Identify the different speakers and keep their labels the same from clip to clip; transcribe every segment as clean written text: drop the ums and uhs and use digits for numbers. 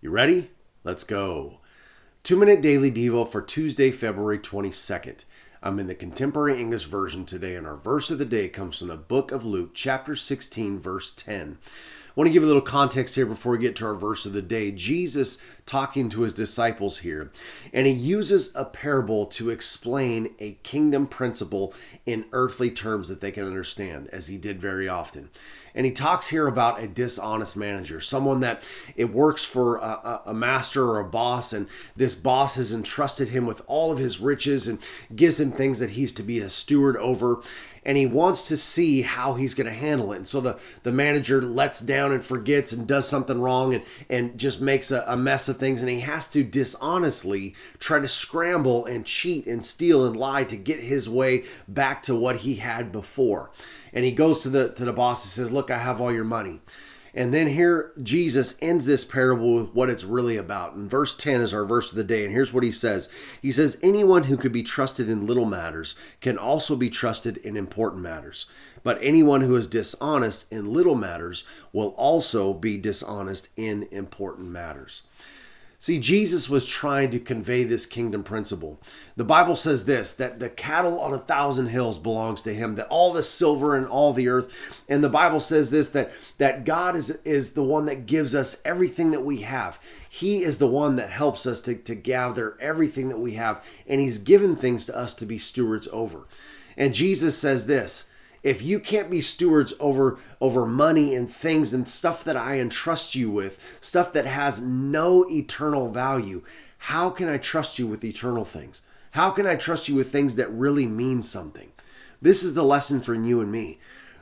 Speaker 1: You ready? Let's go. 2-minute daily devo for Tuesday, February 22nd. I'm in the Contemporary English Version today, and our verse of the day comes from the book of Luke, chapter 16, verse 10. I want to give a little context here before we get to our verse of the day. Jesus talking to his disciples here, and he uses a parable to explain a kingdom principle in earthly terms that they can understand, as he did very often. And he talks here about a dishonest manager, someone that it works for a master or a boss, and this boss has entrusted him with all of his riches and gives him things that he's to be a steward over. And he wants to see how he's going to handle it. And so the manager lets down and forgets and does something wrong and just makes a mess of things. And he has to dishonestly try to scramble and cheat and steal and lie to get his way back to what he had before. And he goes to the boss and says, "Look, I have all your money." And then here Jesus ends this parable with what it's really about. And verse 10 is our verse of the day. And here's what he says. He says, "Anyone who could be trusted in little matters can also be trusted in important matters. But anyone who is dishonest in little matters will also be dishonest in important matters." See, Jesus was trying to convey this kingdom principle. The Bible says this, that the cattle on 1,000 hills belongs to him, that all the silver and all the earth. And the Bible says this, that God is the one that gives us everything that we have. He is the one that helps us to gather everything that we have. And he's given things to us to be stewards over. And Jesus says this, if you can't be stewards over money and things and stuff that I entrust you with, stuff that has no eternal value, how can I trust you with eternal things? How can I trust you with things that really mean something? This is the lesson for you and me.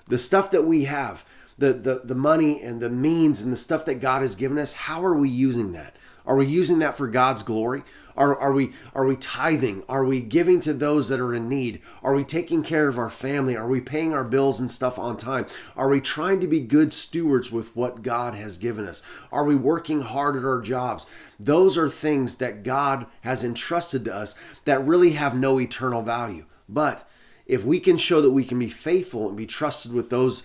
Speaker 1: The stuff that we have, the money and the means and the stuff that God has given us, how are we using that? Are we using that for God's glory? Are we tithing? Are we giving to those that are in need? Are we taking care of our family? Are we paying our bills and stuff on time? Are we trying to be good stewards with what God has given us? Are we working hard at our jobs? Those are things that God has entrusted to us that really have no eternal value. But if we can show that we can be faithful and be trusted with those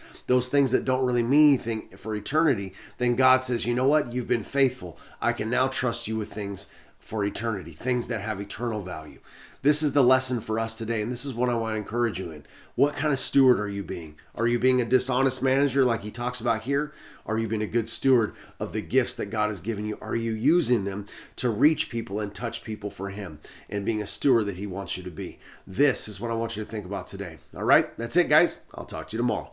Speaker 1: things that don't really mean anything for eternity, then God says, you know what? You've been faithful. I can now trust you with things for eternity, things that have eternal value. This is the lesson for us today, and this is what I want to encourage you in. What kind of steward are you being? Are you being a dishonest manager like he talks about here? Are you being a good steward of the gifts that God has given you? Are you using them to reach people and touch people for him and being a steward that he wants you to be? This is what I want you to think about today. All right, that's it, guys. I'll talk to you tomorrow.